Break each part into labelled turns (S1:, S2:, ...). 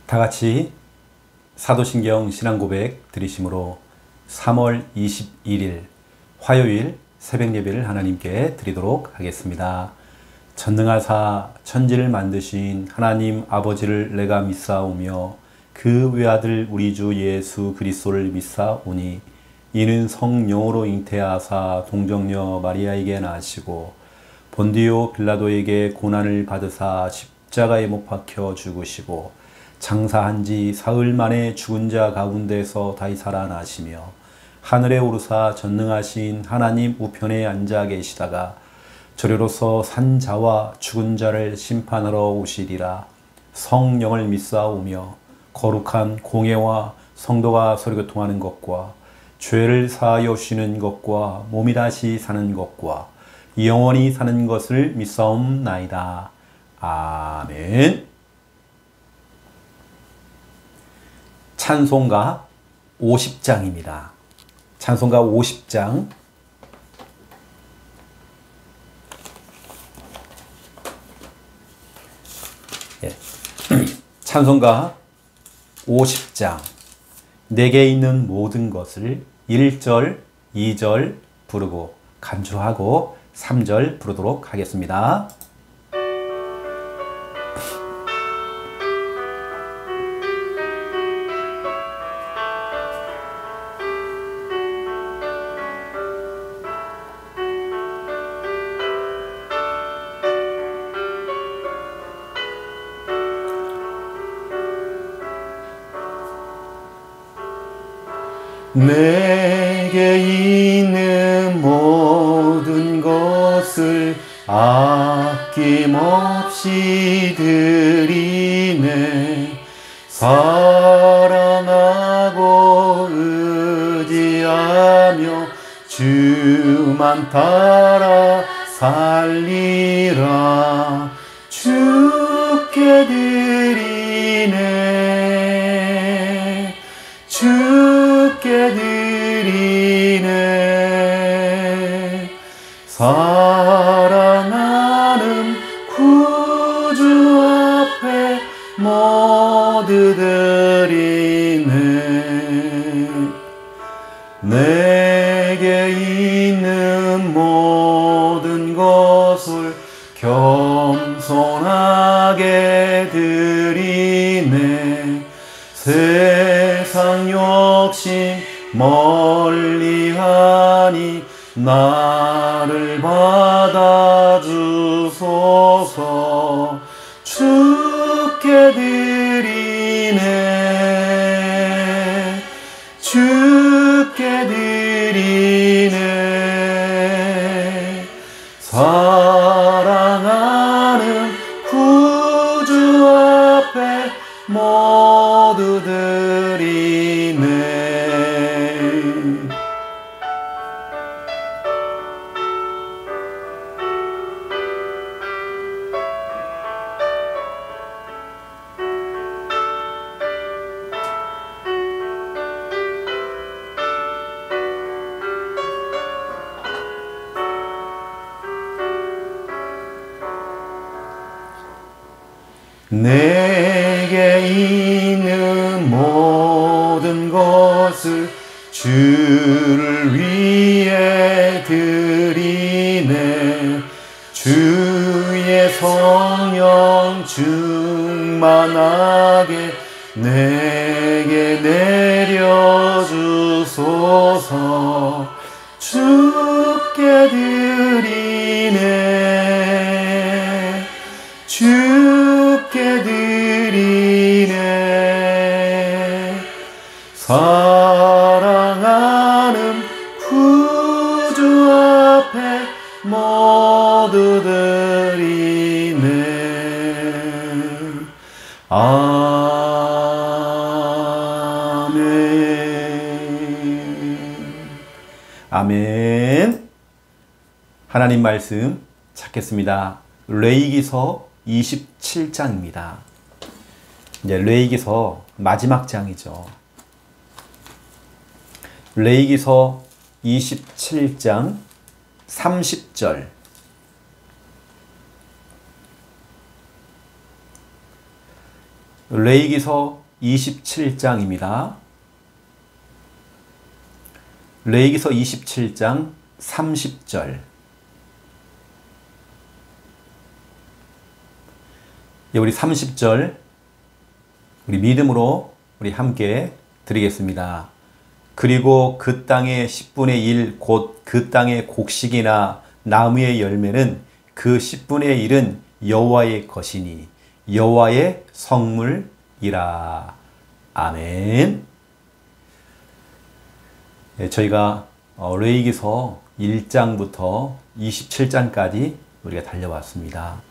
S1: 다 같이 사도신경 신앙고백 드리심으로 3월 21일 화요일 새벽 예배를 하나님께 드리도록 하겠습니다. 전능하사 천지를 만드신 하나님 아버지를 내가 믿사오며 그 외아들 우리 주 예수 그리스도를 믿사오니 이는 성령으로 잉태하사 동정녀 마리아에게 나시고 본디오 빌라도에게 고난을 받으사 십자가에 못 박혀 죽으시고 장사한 지 사흘 만에 죽은 자 가운데서 다시 살아나시며 하늘에 오르사 전능하신 하나님 우편에 앉아 계시다가 저리로서 산 자와 죽은 자를 심판하러 오시리라. 성령을 믿사오며 거룩한 공예와 성도가 서로 교통하는 것과 죄를 사하여 주시는 것과 몸이 다시 사는 것과 영원히 사는 것을 믿사옵나이다. 아멘. 찬송가 50장입니다. 찬송가 50장. 예. 찬송가 50장. 내게 있는 모든 것을 1절, 2절 부르고 간주하고 3절 부르도록 하겠습니다.
S2: 내게 있는 모든 것을 아낌없이 드리네. 사랑하고 의지하며 주만 따라 살리라. 주께 드리네. 주께 드리네. 사랑하는 구주 앞에 모두 드리네. 내게 있는 모든 것을 겸손하게 드리네. 세상 욕심 멀리하니 나를 받아주소서. 주께 드리네. 주께 드리네. 사랑하는 구주 앞에 모두 드리네. 내게 있는 모든 것을 주를 위해 드리네. 주의 성령 충만하게 내게 내려주소서. 주께 드리네. 주께 드리네. 사랑하는 구주 앞에 모두 드리네. 아멘.
S1: 아멘. 하나님 말씀 찾겠습니다. 레위기서 27장입니다. 이제 레위기서 마지막 장이죠. 레위기서 27장 30절. 레위기서 27장입니다. 레위기서 27장 30절. 우리 30절 우리 믿음으로 우리 함께 드리겠습니다. 그리고 그 땅의 10분의 1 곧 그 땅의 곡식이나 나무의 열매는 그 10분의 1은 여호와의 것이니 여호와의 성물이라. 아멘. 네, 저희가 레위기서 1장부터 27장까지 우리가 달려왔습니다.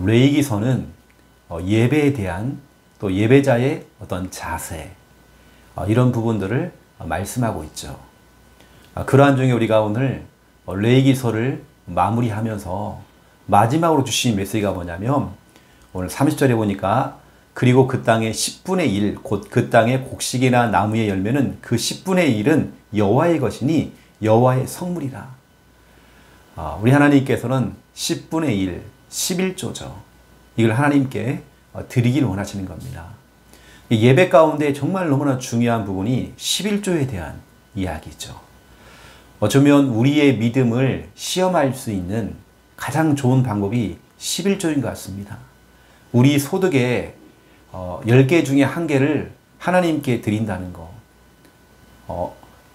S1: 레위기서는 예배에 대한 또 예배자의 어떤 자세 이런 부분들을 말씀하고 있죠. 그러한 중에 우리가 오늘 레위기서를 마무리하면서 마지막으로 주신 메시지가 뭐냐면 오늘 30절에 보니까 그리고 그 땅의 10분의 1 곧 그 땅의 곡식이나 나무의 열매는 그 10분의 1은 여호와의 것이니 여호와의 성물이라. 우리 하나님께서는 10분의 1, 11조죠. 이걸 하나님께 드리기를 원하시는 겁니다. 예배 가운데 정말 너무나 중요한 부분이 11조에 대한 이야기죠. 어쩌면 우리의 믿음을 시험할 수 있는 가장 좋은 방법이 11조인 것 같습니다. 우리 소득의 10개 중에 1개를 하나님께 드린다는 거.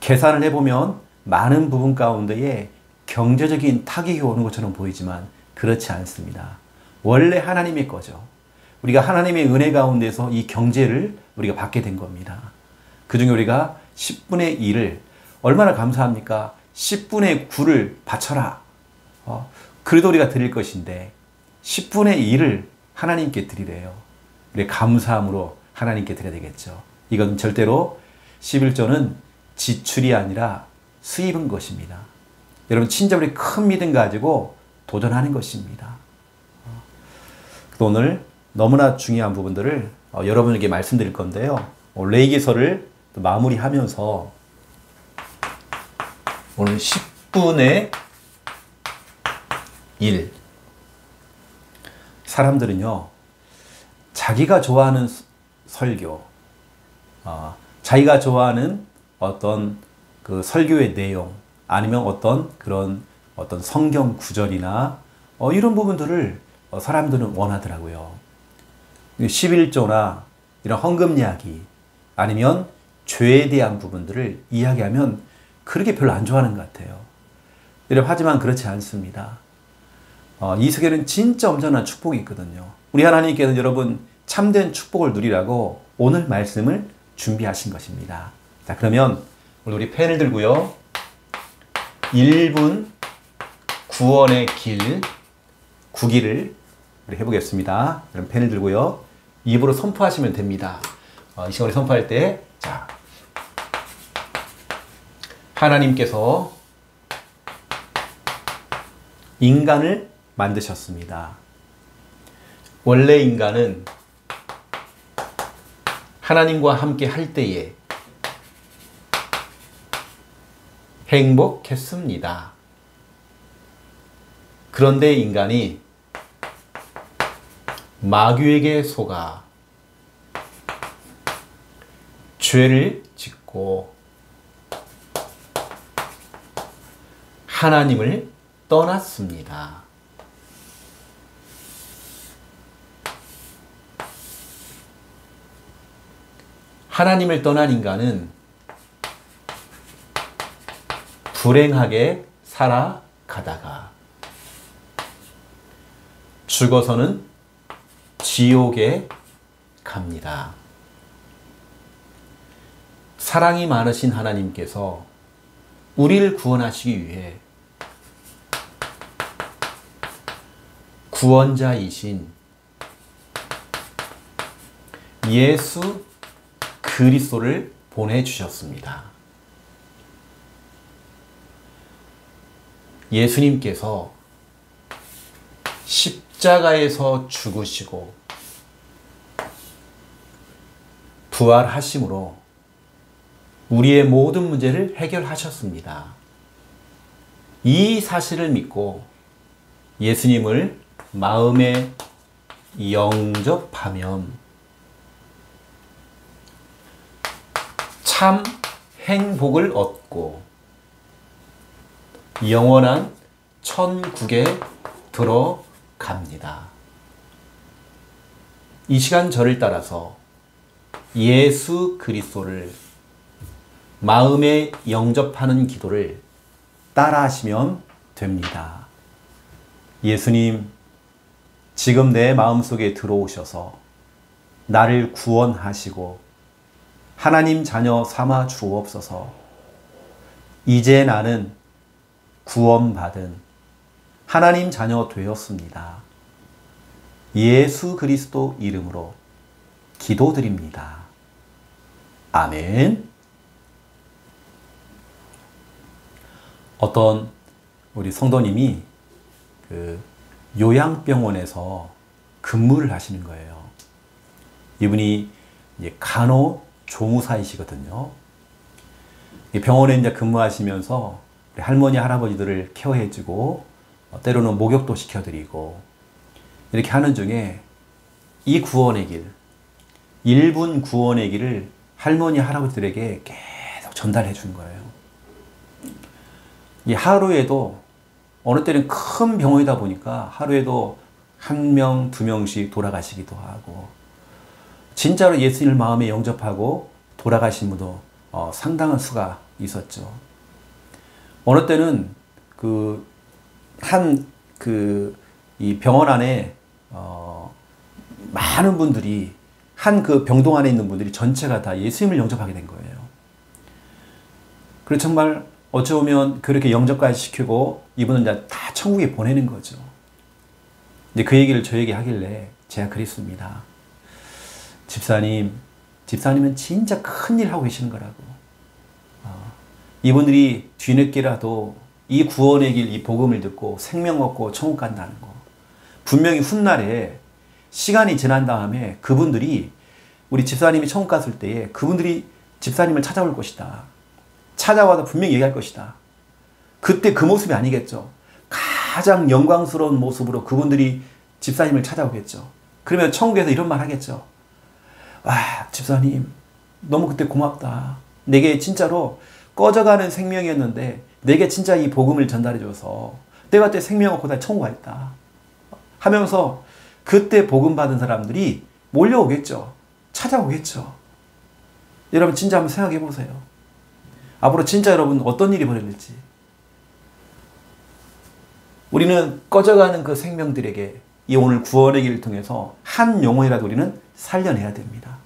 S1: 계산을 해보면 많은 부분 가운데에 경제적인 타격이 오는 것처럼 보이지만 그렇지 않습니다. 원래 하나님의 거죠. 우리가 하나님의 은혜 가운데서 이 경제를 우리가 받게 된 겁니다. 그 중에 우리가 10분의 1을 얼마나 감사합니까? 10분의 9를 바쳐라. 그래도 우리가 드릴 것인데 10분의 1을 하나님께 드리래요. 우리 감사함으로 하나님께 드려야 되겠죠. 이건 절대로 11조는 지출이 아니라 수입인 것입니다. 여러분 진짜 우리 큰 믿음 가지고 도전하는 것입니다. 오늘 너무나 중요한 부분들을 여러분에게 말씀드릴 건데요. 레위기서를 마무리하면서 오늘 10분의 1. 사람들은요, 자기가 좋아하는 설교, 자기가 좋아하는 어떤 그 설교의 내용, 아니면 어떤 그런 어떤 성경 구절이나 이런 부분들을 사람들은 원하더라고요. 11조나 이런 헌금 이야기, 아니면 죄에 대한 부분들을 이야기하면 그렇게 별로 안 좋아하는 것 같아요. 하지만 그렇지 않습니다. 이 세계는 진짜 엄청난 축복이 있거든요. 우리 하나님께서는 여러분 참된 축복을 누리라고 오늘 말씀을 준비하신 것입니다. 자, 그러면 우리 펜을 들고요. 1분 구원의 길, 구기를 우리 해보겠습니다. 그럼 펜을 들고요. 입으로 선포하시면 됩니다. 이 시간에 선포할 때, 자, 하나님께서 인간을 만드셨습니다. 원래 인간은 하나님과 함께 할 때에 행복했습니다. 그런데 인간이 마귀에게 속아 죄를 짓고 하나님을 떠났습니다. 하나님을 떠난 인간은 불행하게 살아가다가 죽어서는 지옥에 갑니다. 사랑이 많으신 하나님께서 우리를 구원하시기 위해 구원자이신 예수 그리스도를 보내주셨습니다. 예수님께서 십자가에서 죽으시고 부활하심으로 우리의 모든 문제를 해결하셨습니다. 이 사실을 믿고 예수님을 마음에 영접하면 참 행복을 얻고 영원한 천국에 들어갑니다. 이 시간 저를 따라서 예수 그리스도를 마음에 영접하는 기도를 따라 하시면 됩니다. 예수님, 지금 내 마음속에 들어오셔서 나를 구원하시고 하나님 자녀 삼아 주옵소서. 이제 나는 구원받은 하나님 자녀 되었습니다. 예수 그리스도 이름으로 기도드립니다. 아멘. 어떤 우리 성도님이 그 요양병원에서 근무를 하시는 거예요. 이분이 이제 간호조무사이시거든요. 병원에 이제 근무하시면서 우리 할머니, 할아버지들을 케어해주고 때로는 목욕도 시켜드리고 이렇게 하는 중에 이 구원의 길, 1분 구원의 길을 할머니, 할아버지들에게 계속 전달해 준 거예요. 이 하루에도 어느 때는 큰 병원이다 보니까 하루에도 1명, 2명씩 돌아가시기도 하고 진짜로 예수님을 마음에 영접하고 돌아가신 분도 상당한 수가 있었죠. 어느 때는 이 병원 안에 많은 분들이 그 병동 안에 있는 분들이 전체가 다 예수님을 영접하게 된 거예요. 그래서 정말 어찌 보면 그렇게 영접까지 시키고 이분은 이제 다 천국에 보내는 거죠. 이제 그 얘기를 저에게 하길래 제가 그랬습니다. 집사님은 진짜 큰일 하고 계시는 거라고. 이분들이 뒤늦게라도 이 구원의 길, 이 복음을 듣고 생명 얻고 천국 간다는 거. 분명히 훗날에 시간이 지난 다음에 그분들이 우리 집사님이 천국 갔을 때에 그분들이 집사님을 찾아올 것이다. 찾아와서 분명히 얘기할 것이다. 그때 그 모습이 아니겠죠. 가장 영광스러운 모습으로 그분들이 집사님을 찾아오겠죠. 그러면 천국에서 이런 말 하겠죠. 와, 집사님 너무 그때 고맙다. 내게 진짜로 꺼져가는 생명이었는데 내게 진짜 이 복음을 전달해줘서 내가 그때 생명 얻고 다 천국 갔다 하면서 그때 복음 받은 사람들이 몰려오겠죠. 찾아오겠죠. 여러분 진짜 한번 생각해 보세요. 앞으로 진짜 여러분 어떤 일이 벌어질지. 우리는 꺼져가는 그 생명들에게 이 오늘 구원의 길을 통해서 한 영혼이라도 우리는 살려내야 됩니다.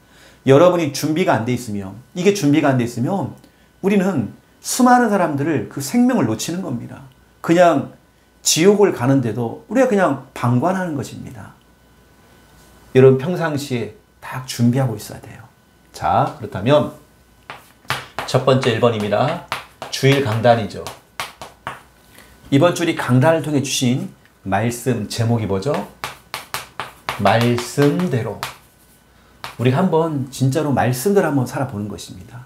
S1: 여러분이 준비가 안 돼 있으면, 이게 준비가 안 돼 있으면 우리는 수많은 사람들을 그 생명을 놓치는 겁니다. 그냥 지옥을 가는데도 우리가 그냥 방관하는 것입니다. 여러분 평상시에 다 준비하고 있어야 돼요. 자, 그렇다면 첫 번째 1번입니다. 주일 강단이죠. 이번 주 우리 강단을 통해 주신 말씀 제목이 뭐죠? 말씀대로. 우리가 한번 진짜로 말씀대로 한번 살아보는 것입니다.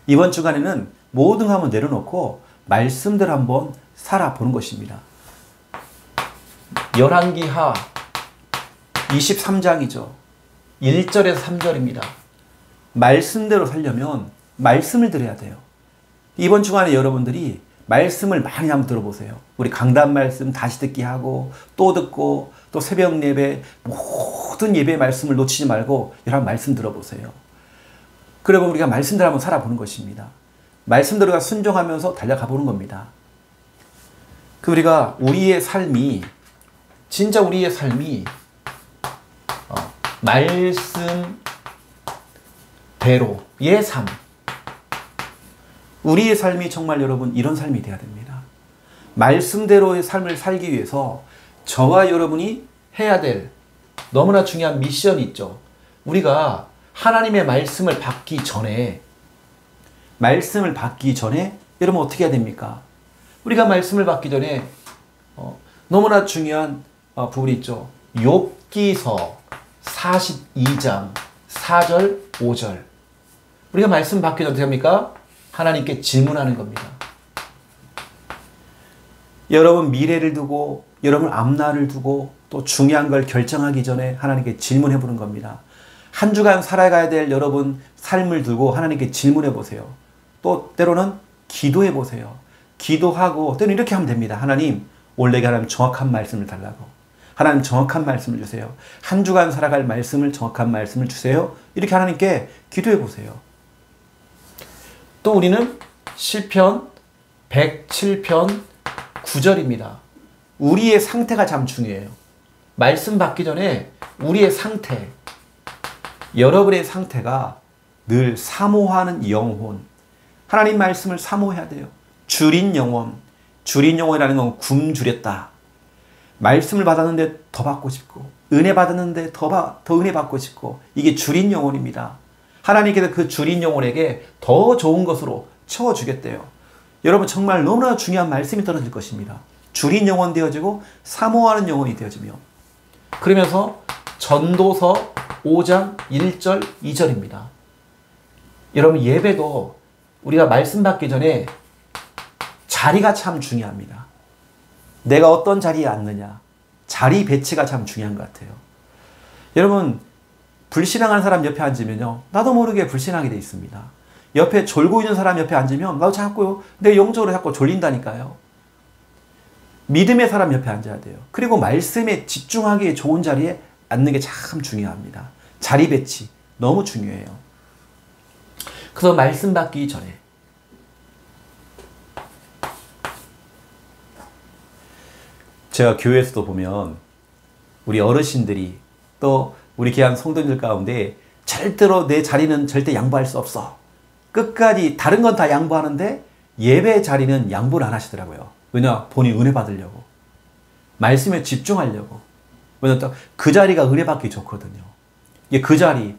S1: 이번 주간에는 모든 거 한번 내려놓고 말씀대로 한번 살아보는 것입니다. 열왕기하 23장이죠. 1절에서 3절입니다. 말씀대로 살려면 말씀을 들어야 돼요. 이번 주간에 여러분들이 말씀을 많이 한번 들어보세요. 우리 강단 말씀 다시 듣기 하고 또 듣고 또 새벽 예배 모든 예배 말씀을 놓치지 말고 여러분 말씀 들어보세요. 그리고 우리가 말씀대로 한번 살아보는 것입니다. 말씀대로가 순종하면서 달려가 보는 겁니다. 우리가 우리의 삶이 진짜 우리의 삶이 말씀대로의 삶. 우리의 삶이 정말 여러분 이런 삶이 되어야 됩니다. 말씀대로의 삶을 살기 위해서 저와 여러분이 해야 될 너무나 중요한 미션이 있죠. 우리가 하나님의 말씀을 받기 전에 여러분 어떻게 해야 됩니까? 우리가 말씀을 받기 전에 너무나 중요한 부분이 있죠. 욥기서 42장 4절 5절. 우리가 말씀 받기 전에 어떻게 합니까? 하나님께 질문하는 겁니다. 여러분 미래를 두고 여러분 앞날을 두고 또 중요한 걸 결정하기 전에 하나님께 질문해 보는 겁니다. 한 주간 살아가야 될 여러분 삶을 두고 하나님께 질문해 보세요. 또 때로는 기도해 보세요. 기도하고 때로는 이렇게 하면 됩니다. 하나님, 오늘 내게 하나님 정확한 말씀을 달라고. 하나님 정확한 말씀을 주세요. 한 주간 살아갈 말씀을 정확한 말씀을 주세요. 이렇게 하나님께 기도해 보세요. 또 우리는 시편 107편 9절입니다. 우리의 상태가 참 중요해요. 말씀 받기 전에 우리의 상태, 여러분의 상태가 늘 사모하는 영혼, 하나님 말씀을 사모해야 돼요. 줄인 영혼, 줄인 영혼이라는 건 굶주렸다. 말씀을 받았는데 더 받고 싶고, 은혜 받았는데 더 은혜 받고 싶고, 이게 줄인 영혼입니다. 하나님께서 그 줄인 영혼에게 더 좋은 것으로 채워주겠대요. 여러분 정말 너무나 중요한 말씀이 떨어질 것입니다. 줄인 영혼 되어지고 사모하는 영혼이 되어지며, 그러면서 전도서 5장 1절 2절입니다. 여러분 예배도 우리가 말씀 받기 전에 자리가 참 중요합니다. 내가 어떤 자리에 앉느냐, 자리 배치가 참 중요한 것 같아요. 여러분 불신앙하는 사람 옆에 앉으면요, 나도 모르게 불신하게 돼 있습니다. 옆에 졸고 있는 사람 옆에 앉으면 나도 자꾸 내 영적으로 자꾸 졸린다니까요. 믿음의 사람 옆에 앉아야 돼요. 그리고 말씀에 집중하기에 좋은 자리에 앉는 게 참 중요합니다. 자리 배치 너무 중요해요. 그래서 말씀 받기 전에 제가 교회에서도 보면 우리 어르신들이 또 우리 귀한 성도님들 가운데 절대로 내 자리는 절대 양보할 수 없어. 끝까지 다른 건 다 양보하는데 예배 자리는 양보를 안 하시더라고요. 왜냐? 본인 은혜 받으려고. 말씀에 집중하려고. 왜냐? 또 그 자리가 은혜 받기 좋거든요. 이게 그 자리,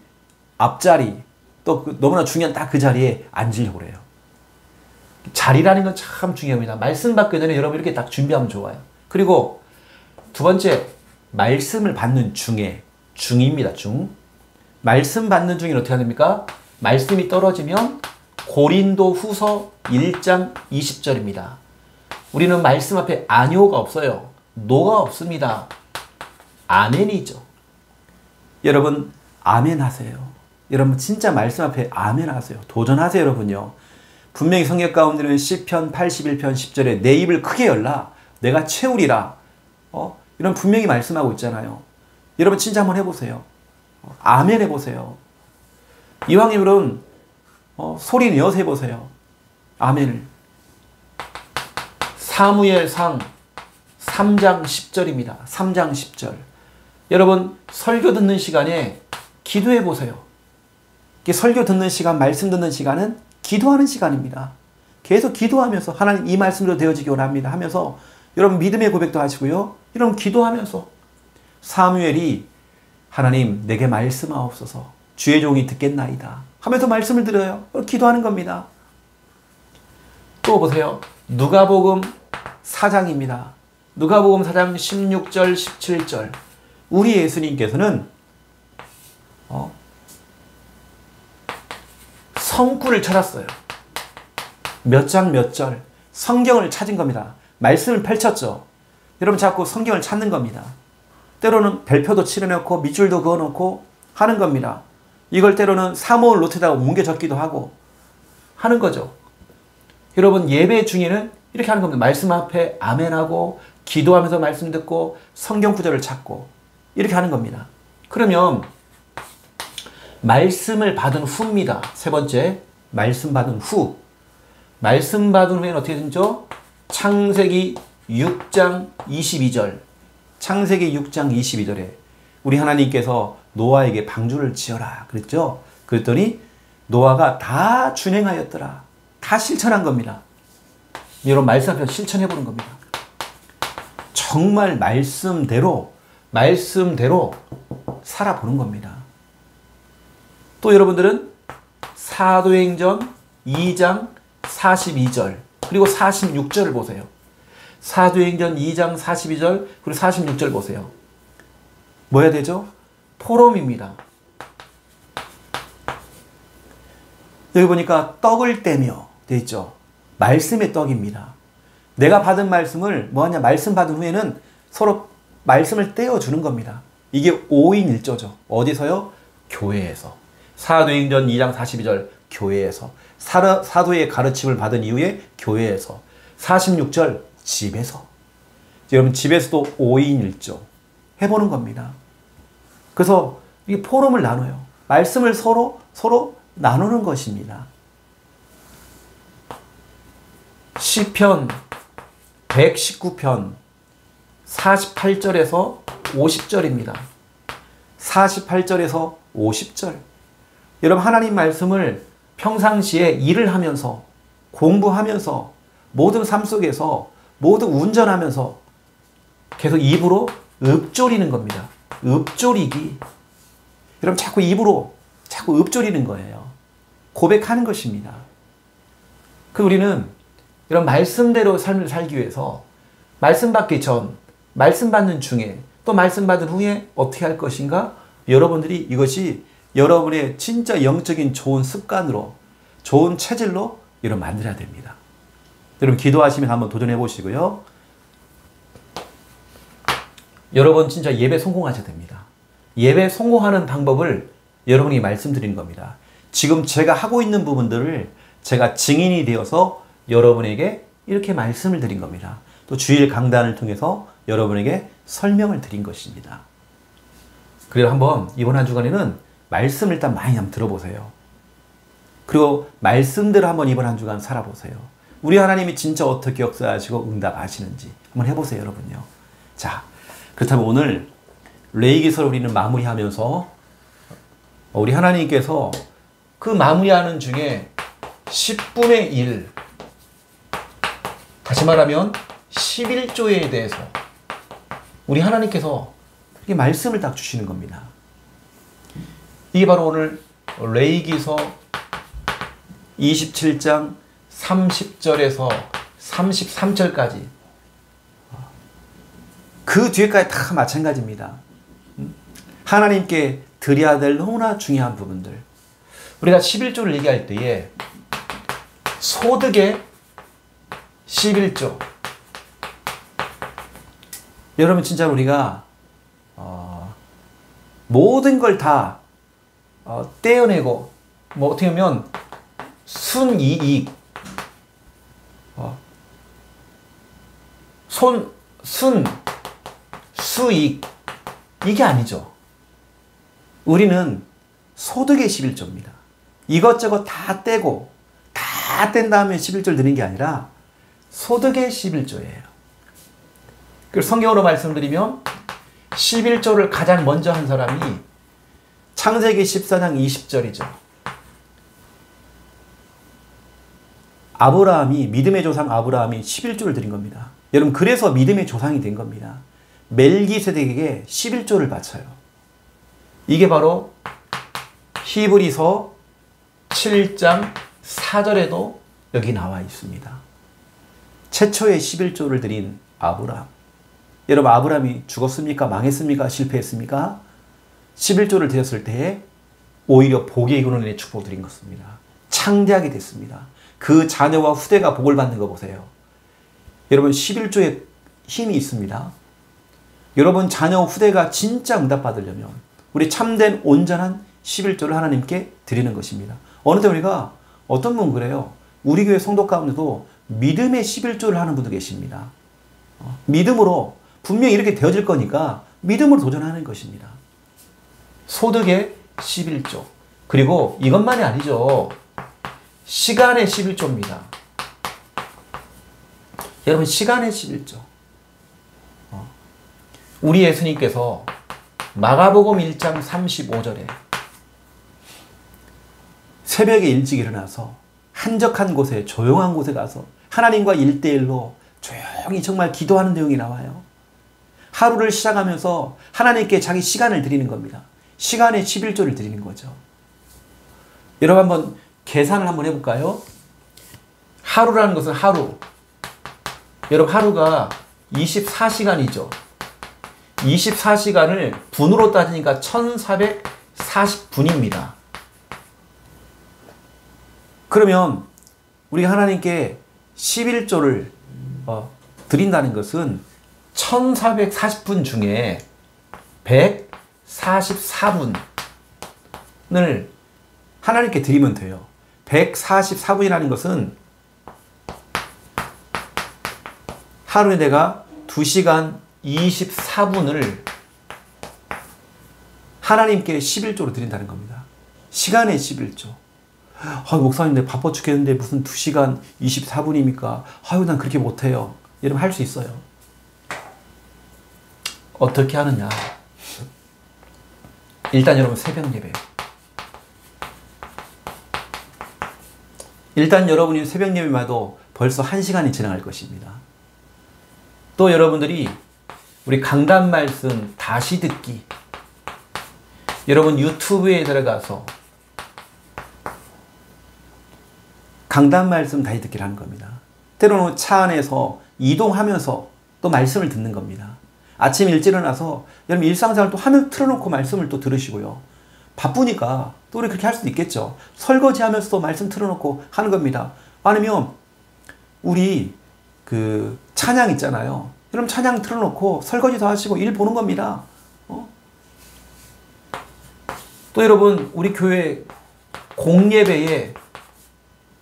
S1: 앞자리, 또 너무나 중요한 딱 그 자리에 앉으려고 그래요. 자리라는 건 참 중요합니다. 말씀 받기 전에 여러분 이렇게 딱 준비하면 좋아요. 그리고 두 번째, 말씀을 받는 중에, 중입니다. 중. 말씀 받는 중에는 어떻게 해야 됩니까? 말씀이 떨어지면 고린도 후서 1장 20절입니다. 우리는 말씀 앞에 아니오가 없어요. 노가 없습니다. 아멘이죠. 여러분 아멘 하세요. 여러분 진짜 말씀 앞에 아멘 하세요. 도전하세요. 여러분요. 분명히 성경 가운데는 시편 81편 10절에 내 입을 크게 열라 내가 채우리라. 이런 분명히 말씀하고 있잖아요. 여러분 진짜 한번 해보세요. 아멘 해보세요. 이왕이면 소리 내어서 해보세요. 아멘을. 사무엘상 3장 10절입니다. 3장 10절. 여러분 설교 듣는 시간에 기도해 보세요. 설교 듣는 시간, 말씀 듣는 시간은 기도하는 시간입니다. 계속 기도하면서 하나님 이 말씀으로 되어지기 원합니다 하면서 여러분 믿음의 고백도 하시고요. 여러분 기도하면서 사무엘이 하나님 내게 말씀하옵소서 주의 종이 듣겠나이다 하면서 말씀을 드려요. 기도하는 겁니다. 또 보세요. 누가복음 4장입니다. 누가복음 4장 16절 17절. 우리 예수님께서는 성구를 찾았어요. 몇 장 몇 절 성경을 찾은 겁니다. 말씀을 펼쳤죠. 여러분 자꾸 성경을 찾는 겁니다. 때로는 별표도 칠해놓고 밑줄도 그어놓고 하는 겁니다. 이걸 때로는 사모을 노트에다가 옮겨 적기도 하고 하는 거죠. 여러분 예배 중에는 이렇게 하는 겁니다. 말씀 앞에 아멘하고 기도하면서 말씀 듣고 성경 구절을 찾고 이렇게 하는 겁니다. 그러면 말씀을 받은 후입니다. 세 번째, 말씀 받은 후. 말씀 받은 후에는 어떻게 되죠? 창세기 6장 22절. 창세기 6장 22절에 우리 하나님께서 노아에게 방주를 지어라 그랬죠? 그랬더니 노아가 다 준행하였더라. 다 실천한 겁니다. 여러분 말씀 앞에서 실천해보는 겁니다. 정말 말씀대로 살아보는 겁니다. 또 여러분들은 사도행전 2장 42절 그리고 46절을 보세요. 사도행전 2장 42절 그리고 46절 보세요. 뭐 해야 되죠? 포럼입니다. 여기 보니까 떡을 떼며 되어 있죠. 말씀의 떡입니다. 내가 받은 말씀을 뭐하냐? 말씀 받은 후에는 서로 말씀을 떼어주는 겁니다. 이게 5인 1조죠. 어디서요? 교회에서. 사도행전 2장 42절 교회에서. 사도의 가르침을 받은 이후에 교회에서. 46절 집에서. 여러분 집에서도 5인 1조 해보는 겁니다. 그래서 이 포럼을 나눠요. 말씀을 서로 나누는 것입니다. 시편 119편 48절에서 50절입니다. 48절에서 50절. 여러분 하나님 말씀을 평상시에 일을 하면서 공부하면서 모든 삶 속에서 모두 운전하면서 계속 입으로 읊조리는 겁니다. 읊조리기. 여러분 자꾸 입으로 자꾸 읊조리는 거예요. 고백하는 것입니다. 그 우리는 이런 말씀대로 삶을 살기 위해서 말씀 받기 전, 말씀 받는 중에, 또 말씀 받은 후에 어떻게 할 것인가? 여러분들이 이것이 여러분의 진짜 영적인 좋은 습관으로, 좋은 체질로 여러분 만들어야 됩니다. 여러분 기도하시면 한번 도전해 보시고요. 여러분 진짜 예배 성공하셔야 됩니다. 예배 성공하는 방법을 여러분이 말씀드린 겁니다. 지금 제가 하고 있는 부분들을 제가 증인이 되어서 여러분에게 이렇게 말씀을 드린 겁니다. 또 주일 강단을 통해서 여러분에게 설명을 드린 것입니다. 그래서 한번 이번 한 주간에는 말씀을 일단 많이 한번 들어보세요. 그리고 말씀대로 한번 이번 한 주간 살아보세요. 우리 하나님이 진짜 어떻게 역사하시고 응답하시는지 한번 해보세요, 여러분요. 자, 그렇다면 오늘 레위기서를 우리는 마무리하면서 우리 하나님께서 그 마무리하는 중에 10분의 1, 다시 말하면 11조에 대해서 우리 하나님께서 이렇게 말씀을 딱 주시는 겁니다. 이게 바로 오늘 레위기서 27장 30절에서 33절까지 그 뒤에까지 다 마찬가지입니다. 하나님께 드려야 될 너무나 중요한 부분들. 우리가 11조를 얘기할 때에 소득의 11조. 여러분 진짜 우리가 모든 걸 다 떼어내고 뭐 어떻게 보면 순이익, 수익 이게 아니죠. 우리는 소득의 11조입니다. 이것저것 다 떼고 다 뗀 다음에 11조를 드리는 게 아니라 소득의 11조예요. 그리고 성경으로 말씀드리면 11조를 가장 먼저 한 사람이 창세기 14장 20절이죠. 아브라함이, 믿음의 조상 아브라함이 11조를 드린 겁니다. 여러분 그래서 믿음의 조상이 된 겁니다. 멜기세덱에게 11조를 바쳐요. 이게 바로 히브리서 7장 4절에도 여기 나와 있습니다. 최초의 11조를 드린 아브라함. 여러분 아브라함이 죽었습니까? 망했습니까? 실패했습니까? 11조를 드렸을 때 오히려 복의 근원의 축복을 드린 것입니다. 창대하게 됐습니다. 그 자녀와 후대가 복을 받는 거 보세요. 여러분 11조에 힘이 있습니다. 여러분 자녀 후대가 진짜 응답받으려면 우리 참된 온전한 11조를 하나님께 드리는 것입니다. 어느 때 우리가 어떤 분 그래요. 우리 교회 성도 가운데도 믿음의 11조를 하는 분도 계십니다. 믿음으로 분명히 이렇게 되어질 거니까 믿음으로 도전하는 것입니다. 소득의 11조. 그리고 이것만이 아니죠. 시간의 11조입니다. 여러분 시간의 11조. 우리 예수님께서 마가복음 1장 35절에 새벽에 일찍 일어나서 한적한 곳에 조용한 곳에 가서 하나님과 1대1로 조용히 정말 기도하는 내용이 나와요. 하루를 시작하면서 하나님께 자기 시간을 드리는 겁니다. 시간의 11조를 드리는 거죠. 여러분 한번 계산을 한번 해볼까요? 하루라는 것은 하루. 여러분 하루가 24시간이죠. 24시간을 분으로 따지니까 1440분입니다. 그러면 우리가 하나님께 11조를 드린다는 것은 1440분 중에 144분 하나님께 드리면 돼요. 144분이라는 것은 하루에 내가 2시간 24분을 하나님께 11조로 드린다는 겁니다. 시간의 11조. 목사님, 내가 바빠 죽겠는데 무슨 2시간 24분입니까? 난 그렇게 못해요. 여러분, 할 수 있어요. 어떻게 하느냐. 일단 여러분, 새벽 예배. 일단 여러분이 새벽 예배마도 벌써 1시간이 지나갈 것입니다. 또 여러분들이 우리 강단 말씀 다시 듣기. 여러분 유튜브에 들어가서 강단 말씀 다시 듣기를 하는 겁니다. 때로는 차 안에서 이동하면서 또 말씀을 듣는 겁니다. 아침 일찍 일어나서 여러분 일상생활 또 화면 틀어놓고 말씀을 또 들으시고요. 바쁘니까 또 우리 그렇게 할 수도 있겠죠. 설거지 하면서도 말씀 틀어놓고 하는 겁니다. 아니면 우리 그 찬양 있잖아요. 여러분 찬양 틀어놓고 설거지도 하시고 일 보는 겁니다. 또 여러분 우리 교회 공예배에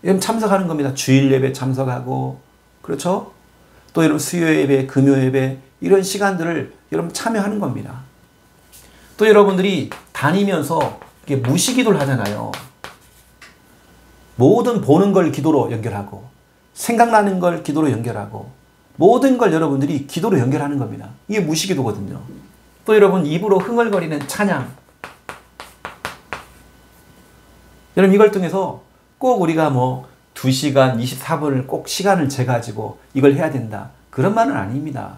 S1: 여러분 참석하는 겁니다. 주일 예배 참석하고, 그렇죠? 또 여러분 수요 예배, 금요 예배 이런 시간들을 여러분 참여하는 겁니다. 또 여러분들이 다니면서 이게 무시기도를 하잖아요. 모든 보는 걸 기도로 연결하고, 생각나는 걸 기도로 연결하고, 모든 걸 여러분들이 기도로 연결하는 겁니다. 이게 무시기도거든요. 또 여러분 입으로 흥얼거리는 찬양. 여러분 이걸 통해서 꼭 우리가 2시간 24분을 꼭 시간을 재가지고 이걸 해야 된다. 그런 말은 아닙니다.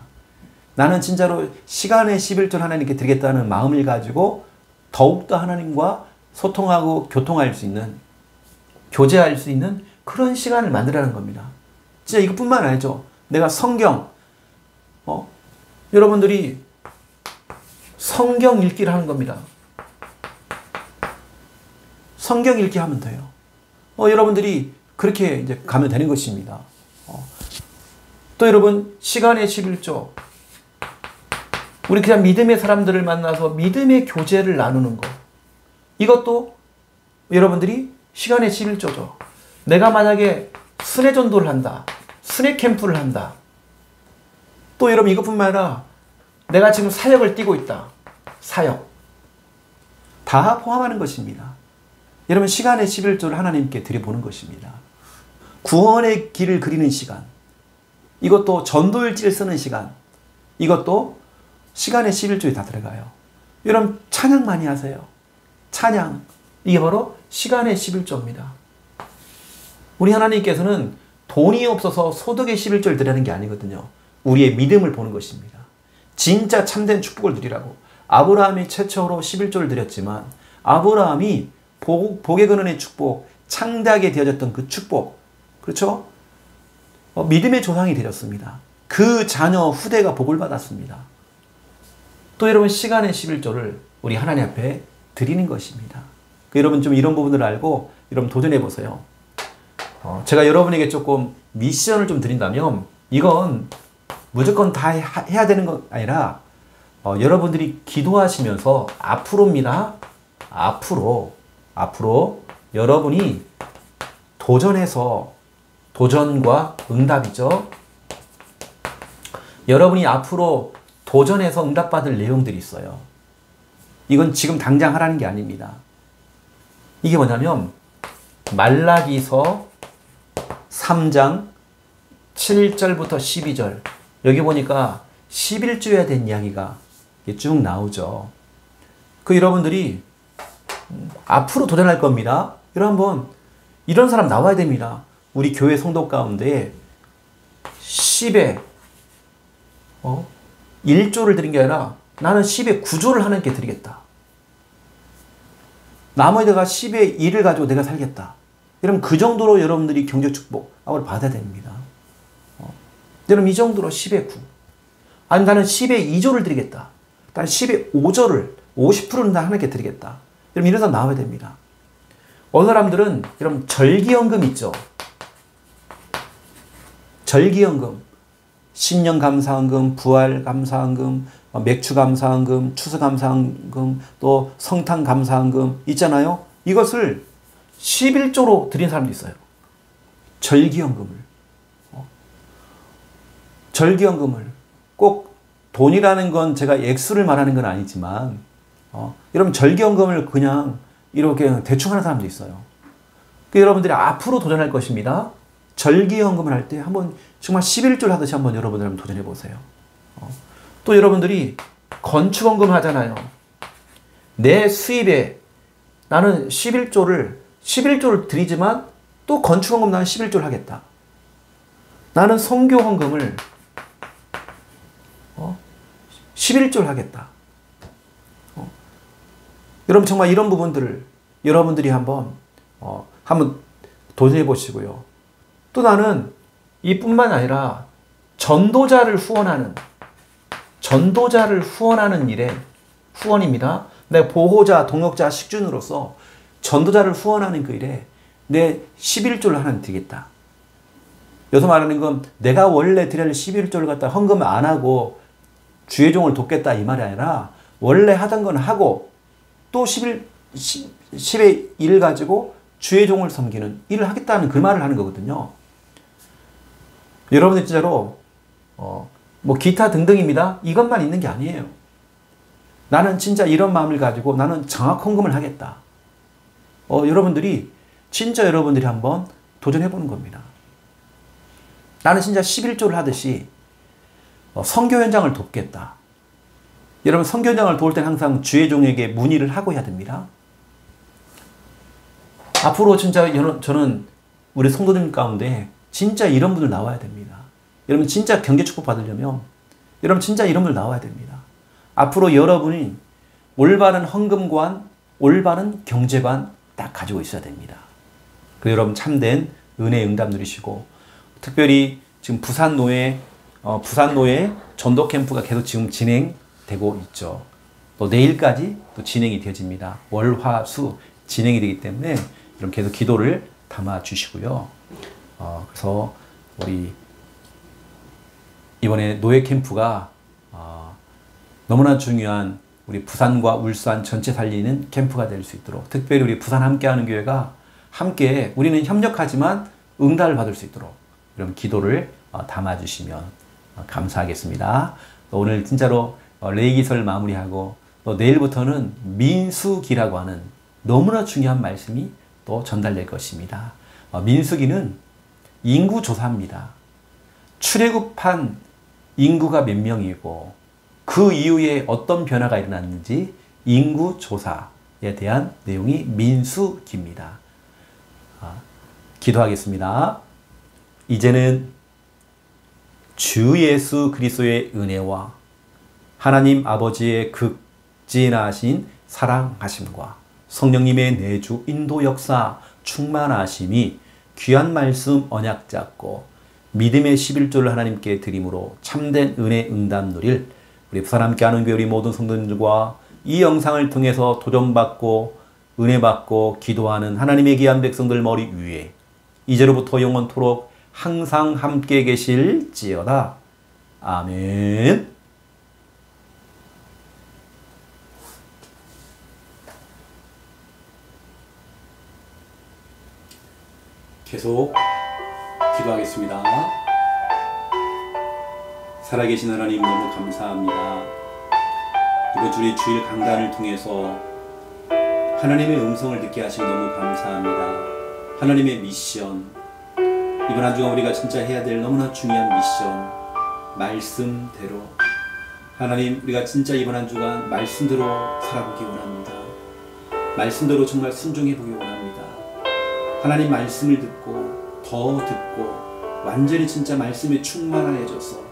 S1: 나는 진짜로 시간의 11조를 하나님께 드리겠다는 마음을 가지고 더욱더 하나님과 소통하고 교통할 수 있는, 교제할 수 있는 그런 시간을 만들라는 겁니다. 진짜 이것뿐만 아니죠. 내가 성경, 여러분들이 성경 읽기를 하는 겁니다. 성경 읽기 하면 돼요. 여러분들이 그렇게 이제 가면 되는 것입니다. 또 여러분, 시간의 11조. 우리 그냥 믿음의 사람들을 만나서 믿음의 교제를 나누는 것. 이것도 여러분들이 시간의 11조죠. 내가 만약에 순회 전도를 한다. 순회 캠프를 한다. 또 여러분 이것뿐만 아니라 내가 지금 사역을 띠고 있다. 사역. 다 포함하는 것입니다. 여러분 시간의 11조를 하나님께 드려보는 것입니다. 구원의 길을 그리는 시간. 이것도 전도일지를 쓰는 시간. 이것도 시간의 11조에 다 들어가요. 여러분 찬양 많이 하세요. 찬양. 이게 바로 시간의 11조입니다. 우리 하나님께서는 돈이 없어서 소득의 11조를 드리는 게 아니거든요. 우리의 믿음을 보는 것입니다. 진짜 참된 축복을 드리라고. 아브라함이 최초로 11조를 드렸지만 아브라함이 복의 근원의 축복, 창대하게 되어졌던 그 축복, 그렇죠? 믿음의 조상이 되었습니다. 그 자녀 후대가 복을 받았습니다. 또 여러분 시간의 11조를 우리 하나님 앞에 드리는 것입니다. 여러분 좀 이런 부분들을 알고 여러분 도전해 보세요. 제가 여러분에게 조금 미션을 좀 드린다면 이건 무조건 다 해야 되는 건 아니라 여러분들이 기도하시면서 앞으로입니다. 앞으로 여러분이 도전해서, 도전과 응답이죠. 여러분이 앞으로 도전해서 응답받을 내용들이 있어요. 이건 지금 당장 하라는 게 아닙니다. 이게 뭐냐면 말라기서 3장 7절부터 12절. 여기 보니까 11조에 대한 이야기가 쭉 나오죠. 여러분들이 앞으로 도전할 겁니다. 여러분 이런 사람 나와야 됩니다. 우리 교회 성도 가운데 10에 1조를 드린 게 아니라 나는 10에 9조를 하나님께 드리겠다. 나머지 내가 10에 1을 가지고 내가 살겠다. 여러분 그 정도로 여러분들이 경제 축복을 받아야 됩니다. 여러분 이 정도로 10에 9. 아니 나는 10에 2조를 드리겠다. 나는 10에 5조를 50%는 다 하나님께 드리겠다. 여러분 이런 사람 나와야 됩니다. 어느 사람들은 여러분 절기연금 있죠. 절기연금, 신년감사헌금, 부활감사헌금, 맥주 감사헌금, 추수 감사헌금, 또 성탄 감사헌금 있잖아요. 이것을 11조로 드린 사람도 있어요. 절기헌금을. 절기헌금을. 꼭 돈이라는 건 제가 액수를 말하는 건 아니지만 여러분 절기헌금을 그냥 이렇게 대충 하는 사람도 있어요. 여러분들이 앞으로 도전할 것입니다. 절기헌금을 할 때 한번 정말 11조를 하듯이 한번 여러분들 한번 도전해 보세요. 또 여러분들이 건축헌금 하잖아요. 내 수입에 나는 11조를 드리지만 또 건축헌금 나는 11조를 하겠다. 나는 선교헌금을 11조를 하겠다. 여러분 정말 이런 부분들을 여러분들이 한번 도전해 보시고요. 또 나는 이뿐만 아니라 전도자를 후원하는 일에 후원입니다. 내가 보호자, 동역자, 식준으로서 전도자를 후원하는 그 일에 내 11조를 하나 드리겠다. 여기서 말하는 건 내가 원래 드릴 11조를 갖다 헌금을 안 하고 주의 종을 돕겠다 이 말이 아니라 원래 하던 건 하고 또 10의 1을 가지고 주의 종을 섬기는 일을 하겠다는 그 말을 하는 거거든요. 여러분들 진짜로 뭐 기타 등등입니다. 이것만 있는 게 아니에요. 나는 진짜 이런 마음을 가지고 나는 장학 헌금을 하겠다. 여러분들이 한번 도전해 보는 겁니다. 나는 진짜 11조를 하듯이 선교 현장을 돕겠다. 여러분 선교 현장을 도울 때는 항상 주의 종에게 문의를 하고 해야 됩니다. 앞으로 진짜 저는 우리 성도님 가운데 진짜 이런 분들 나와야 됩니다. 여러분 진짜 경제 축복 받으려면 여러분 진짜 이런 분들 나와야 됩니다. 앞으로 여러분이 올바른 헌금관, 올바른 경제관 딱 가지고 있어야 됩니다. 그리고 여러분 참된 은혜의 응답 누리시고 특별히 지금 부산노예 전도 캠프가 계속 지금 진행되고 있죠. 또 내일까지 또 진행이 되어집니다. 월, 화, 수 진행이 되기 때문에 여러분 계속 기도를 담아 주시고요. 그래서 우리 이번에 노예 캠프가 너무나 중요한 우리 부산과 울산 전체 살리는 캠프가 될 수 있도록 특별히 우리 부산 함께하는 교회가 함께 우리는 협력하지만 응답을 받을 수 있도록 여러분 기도를 담아주시면 감사하겠습니다. 오늘 진짜로 레이기설 마무리하고 또 내일부터는 민수기라고 하는 너무나 중요한 말씀이 또 전달될 것입니다. 민수기는 인구조사입니다. 출애굽한 인구가 몇 명이고 그 이후에 어떤 변화가 일어났는지 인구조사에 대한 내용이 민수기입니다. 기도하겠습니다. 이제는 주 예수 그리스도의 은혜와 하나님 아버지의 극진하신 사랑하심과 성령님의 내주 인도 역사 충만하심이 귀한 말씀 언약 잡고 믿음의 11조를 하나님께 드림으로 참된 은혜 응답 누릴 우리 부산 함께하는 교회 우리 모든 성도님들과 이 영상을 통해서 도전받고 은혜 받고 기도하는 하나님의 귀한 백성들 머리 위에 이제로부터 영원토록 항상 함께 계실지어다. 아멘. 계속 기도하겠습니다. 살아계신 하나님 너무 감사합니다. 이번 주의 주일 강단을 통해서 하나님의 음성을 듣게 하시니 너무 감사합니다. 하나님의 미션, 이번 한 주간 우리가 진짜 해야 될 너무나 중요한 미션, 말씀대로 하나님 우리가 진짜 이번 한 주간 말씀대로 살아보기 원합니다. 말씀대로 정말 순종해 보기 원합니다. 하나님 말씀을 듣고 더 듣고 완전히 진짜 말씀에 충만해져서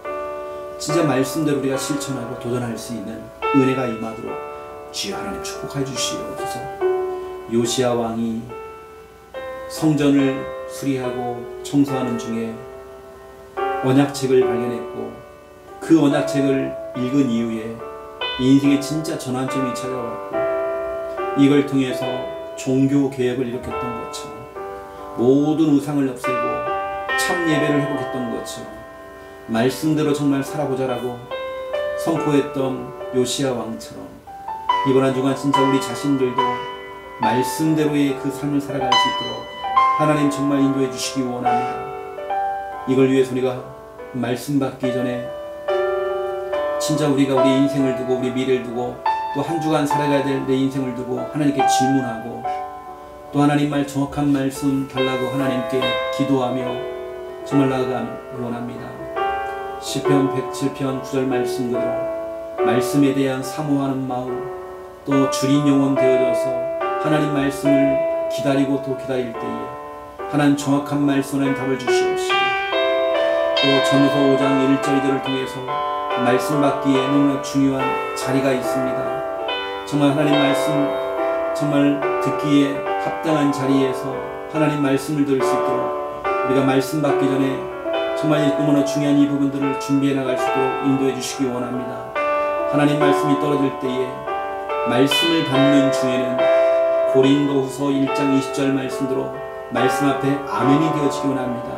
S1: 진짜 말씀대로 우리가 실천하고 도전할 수 있는 은혜가 임하도록 주여 하나님 축복해 주시옵소서. 요시야 왕이 성전을 수리하고 청소하는 중에 언약책을 발견했고 그 언약책을 읽은 이후에 인생의 진짜 전환점이 찾아왔고 이걸 통해서 종교 개혁을 일으켰던 것처럼 모든 우상을 없애고 참 예배를 회복했던 것처럼 말씀대로 정말 살아보자라고 선포했던 요시야 왕처럼 이번 한 주간 진짜 우리 자신들도 말씀대로의 그 삶을 살아갈 수 있도록 하나님 정말 인도해 주시기 원합니다. 이걸 위해서 우리가 말씀 받기 전에 진짜 우리가 우리 인생을 두고 우리 미래를 두고 또 한 주간 살아가야 될 내 인생을 두고 하나님께 질문하고 또 하나님 말 정확한 말씀 달라고 하나님께 기도하며 정말 나아가기 원합니다. 시편 107편 9절 말씀 그대로 말씀에 대한 사모하는 마음 또 주린 영혼 되어져서 하나님 말씀을 기다리고 또 기다릴 때에 하나님 정확한 말씀에 답을 주시옵시고 또 전도서 5장 1절 2절을 통해서 말씀 받기에 너무나 중요한 자리가 있습니다. 정말 하나님 말씀 정말 듣기에 합당한 자리에서 하나님 말씀을 들을 수 있도록 우리가 말씀 받기 전에 정말 너무나 중요한 이 부분들을 준비해 나갈 수 있도록 인도해 주시기 원합니다. 하나님 말씀이 떨어질 때에 말씀을 받는 중에는 고린도후서 1장 20절 말씀대로 말씀 앞에 아멘이 되어지기 원합니다.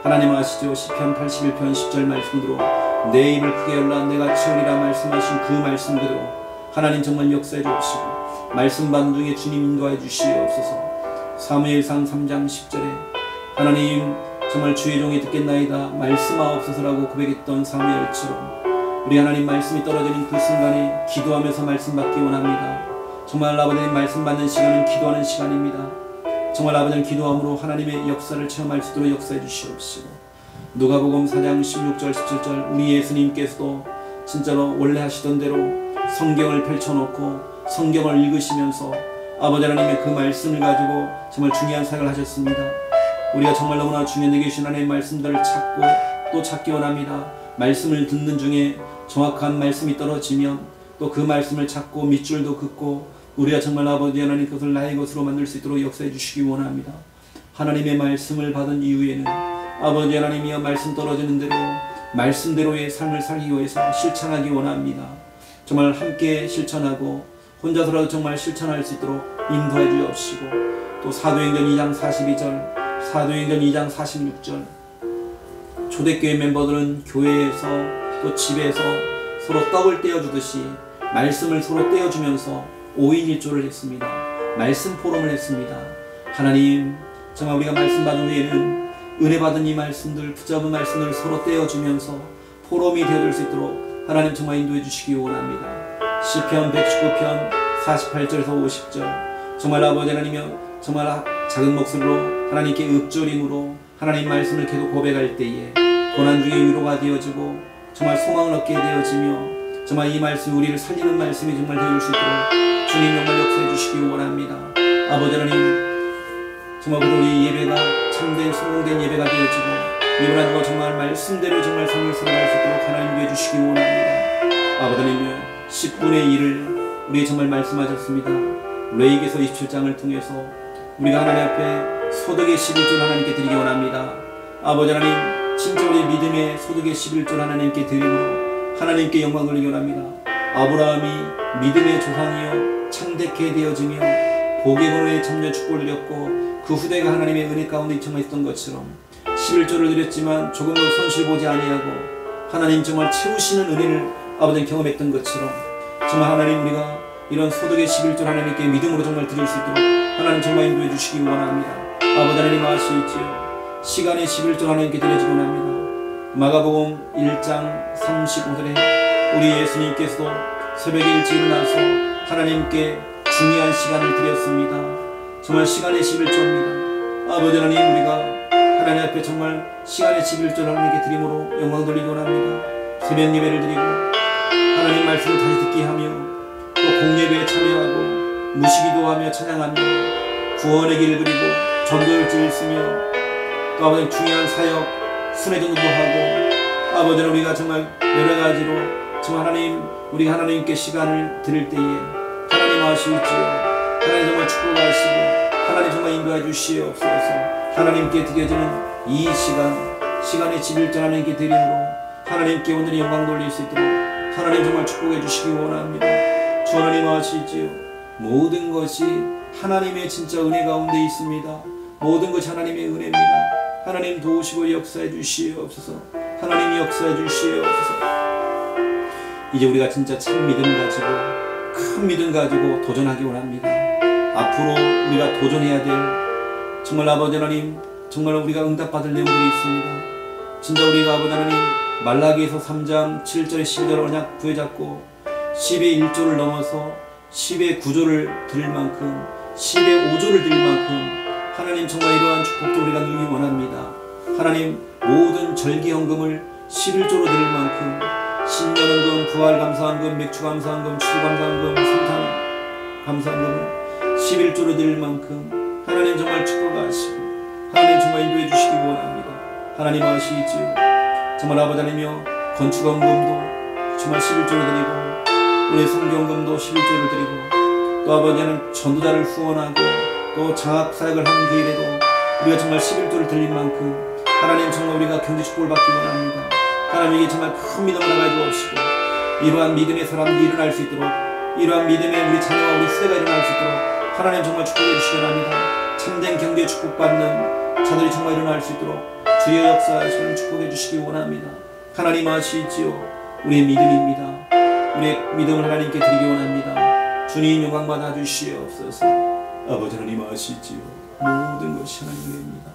S1: 하나님 아시죠? 시편 81편 10절 말씀대로 내 입을 크게 열라 내가 치우리라 말씀하신 그 말씀 그대로 하나님 정말 역사해 주옵시고 말씀 받는 중에 주님 인도해 주시옵소서. 사무엘상 3장 10절에 하나님 정말 주의 종이 듣겠나이다 말씀하옵소서라고 고백했던 사무엘처럼 우리 하나님 말씀이 떨어지는 그 순간에 기도하면서 말씀 받기 원합니다. 정말 아버지님 말씀 받는 시간은 기도하는 시간입니다. 정말 아버지는 기도함으로 하나님의 역사를 체험할 수 있도록 역사해 주시옵시고 누가복음 4장 16절 17절 우리 예수님께서도 진짜로 원래 하시던 대로 성경을 펼쳐놓고 성경을 읽으시면서 아버지 하나님의 그 말씀을 가지고 정말 중요한 사역을 하셨습니다. 우리가 정말 너무나 중요한 계신 하나님의 말씀들을 찾고 또 찾기 원합니다. 말씀을 듣는 중에 정확한 말씀이 떨어지면 또 그 말씀을 찾고 밑줄도 긋고 우리가 정말 아버지 하나님 그것을 나의 것으로 만들 수 있도록 역사해 주시기 원합니다. 하나님의 말씀을 받은 이후에는 아버지 하나님이여 말씀 떨어지는 대로 말씀대로의 삶을 살기 위해서 실천하기 원합니다. 정말 함께 실천하고 혼자서라도 정말 실천할 수 있도록 인도해 주옵시고 또 사도행전 2장 42절 사도행전 2장 46절 초대교회 멤버들은 교회에서 또 집에서 서로 떡을 떼어주듯이 말씀을 서로 떼어주면서 5인 1조를 했습니다. 말씀 포럼을 했습니다. 하나님 정말 우리가 말씀 받은 후에는 은혜 받은 이 말씀들 붙잡은 말씀들을 서로 떼어주면서 포럼이 되어줄 수 있도록 하나님 정말 인도해 주시기 원합니다. 시편 119편 48절에서 50절 정말 아버지 하나님이여 정말 작은 목소리로 하나님께 읊조림으로 하나님 말씀을 계속 고백할 때에 고난 중에 위로가 되어지고 정말 소망을 얻게 되어지며 정말 이 말씀이 우리를 살리는 말씀이 정말 되어줄 수 있도록 주님 정말 역사해 주시기 원합니다. 아버지 하나님 정말 우리 예배가 참된 성공된 예배가 되어지고 이번 한 주가 정말 말씀대로 정말 삶을 살아갈 수 있도록 하나님 해주시기 원합니다. 아버지 하나님 10분의 1을 우리에게 정말 말씀하셨습니다. 레위기서 27장을 통해서 우리가 하나님 앞에 소득의 11조를 하나님께 드리기 원합니다. 아버지 하나님 진짜 우리 믿음의 소득의 11조를 하나님께 드림으로 하나님께 영광 돌리기 원합니다. 아브라함이 믿음의 조상이여 창대케 되어지며 복의 근원에 참여 축복을 드렸고 그 후대가 하나님의 은혜 가운데 입청했던 것처럼 11조를 드렸지만 조금도 손실 보지 아니하고 하나님 정말 채우시는 은혜를 아버지는 경험했던 것처럼 정말 하나님 우리가 이런 소득의 11조를 하나님께 믿음으로 정말 드릴 수 있도록 하나님 정말 인도해 주시기 원합니다. 아버지 하나님 아시지요 시간의 11조를 하나님께 드리기 원합니다. 마가복음 1장 35절에 우리 예수님께서도 새벽에 일찍 일어나서 하나님께 중요한 시간을 드렸습니다. 정말 시간의 11조입니다. 아버지 하나님 우리가 하나님 앞에 정말 시간의 11조를 하나님께 드림으로 영광 돌리기 원합니다. 새벽 예배를 드리고 하나님 말씀을 다시 듣게 하며 또 공예배에 참여하고 무시기도하며 찬양하며 구원의 길을 그리고 전도를 지으며 또 아버지 중요한 사역 순회전도 하고 아버지 우리가 정말 여러 가지로 정말 하나님 우리가 하나님께 시간을 드릴 때에 하나님 아시지요. 하나님 정말 축복하시고 하나님 정말 인도해 주시옵소서. 하나님께 드려지는 이 시간의 11조 하나님께 드림으로 하나님께 오늘 영광 돌릴 수 있도록 하나님 정말 축복해 주시기 원합니다. 주 하나님 아시지요. 모든 것이 하나님의 진짜 은혜 가운데 있습니다. 모든 것이 하나님의 은혜입니다. 하나님 도우시고 역사해 주시옵소서. 하나님 역사해 주시옵소서. 이제 우리가 진짜 참 믿음 가지고 큰 믿음 가지고 도전하기 원합니다. 앞으로 우리가 도전해야 될 정말 아버지 하나님 정말 우리가 응답받을 내용들이 있습니다. 진짜 우리가 아버지 하나님 말라기에서 3장 7절에 12절 언약 부여잡고 10의 1조를 넘어서 10의 9조를 드릴 만큼 10의 5조를 드릴 만큼 하나님 정말 이러한 축복도 우리가 누리기 원합니다. 하나님 모든 절기헌금을 11조로 드릴 만큼 신년헌금, 부활감사헌금, 맥주감사헌금, 추수감사헌금, 성탄감사헌금을 11조로 드릴 만큼 하나님 정말 축복하시고 하나님 정말 인도해 주시기 원합니다. 하나님 아시지요. 정말 아버지 하나님이여 건축헌금도 정말 11조로 드리고 우리 성경금도 11조를 드리고 또 아버지 하나님 전도자를 후원하고 또 장학사역을 하는 그 일에도 우리가 정말 11조를 드릴 만큼 하나님 정말 우리가 경제 축복을 받기 원합니다. 하나님에게 정말 큰 믿음을 가지고 오시고 이러한 믿음의 사람들이 일어날 수 있도록 이러한 믿음의 우리 자녀와 우리 세대가 일어날 수 있도록 하나님 정말 축복해 주시기 바랍니다. 참된 경제 축복받는 자들이 정말 일어날 수 있도록 주의 역사하시는 축복해 주시기 원합니다. 하나님 아시지요. 우리의 믿음입니다. 우리의 믿음을 하나님께 드리기 원합니다. 주님 영광 받아 주시옵소서. 아버지 하나님 아시지요. 모든 것이 하나님입니다.